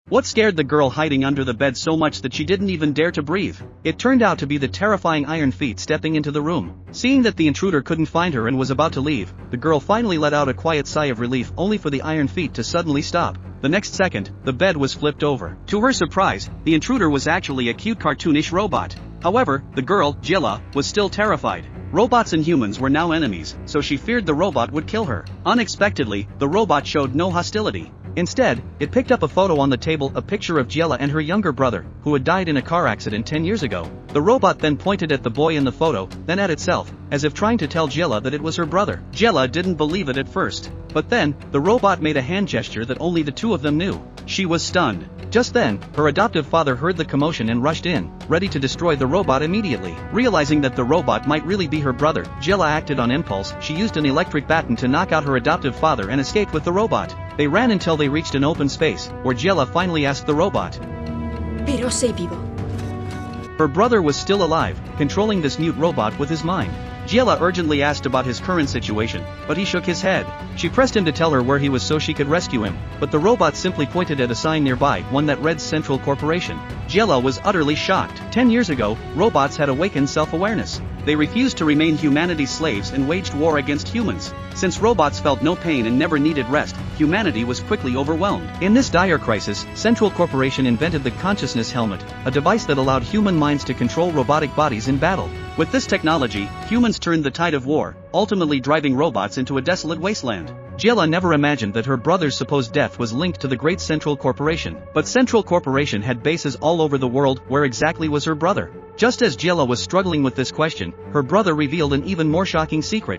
What scared the girl hiding under the bed so much that she didn't even dare to breathe? It turned out to be the terrifying Iron Feet stepping into the room. Seeing that the intruder couldn't find her and was about to leave, the girl finally let out a quiet sigh of relief only for the Iron Feet to suddenly stop. The next second, the bed was flipped over. To her surprise, the intruder was actually a cute cartoonish robot. However, the girl, Jilla, was still terrified. Robots and humans were now enemies, so she feared the robot would kill her. Unexpectedly, the robot showed no hostility. Instead, it picked up a photo on the table, a picture of Jilla and her younger brother, who had died in a car accident 10 years ago. The robot then pointed at the boy in the photo, then at itself, as if trying to tell Jilla that it was her brother. Jilla didn't believe it at first. But then, the robot made a hand gesture that only the two of them knew. She was stunned. Just then, her adoptive father heard the commotion and rushed in, ready to destroy the robot immediately. Realizing that the robot might really be her brother, Jilla acted on impulse. She used an electric baton to knock out her adoptive father and escaped with the robot. They ran until they reached an open space, where Jilla finally asked the robot, Pero sei vivo. Her brother was still alive, controlling this mute robot with his mind. Jilla urgently asked about his current situation, but he shook his head. She pressed him to tell her where he was so she could rescue him, but the robot simply pointed at a sign nearby, one that read Central Corporation. Jilla was utterly shocked. 10 years ago, robots had awakened self-awareness. They refused to remain humanity's slaves and waged war against humans. Since robots felt no pain and never needed rest, humanity was quickly overwhelmed. In this dire crisis, Central Corporation invented the Consciousness Helmet, a device that allowed human minds to control robotic bodies in battle. With this technology, humans turned the tide of war, ultimately driving robots into a desolate wasteland. Jilla never imagined that her brother's supposed death was linked to the great Central Corporation. But Central Corporation had bases all over the world. Where exactly was her brother? Just as Jilla was struggling with this question, her brother revealed an even more shocking secret.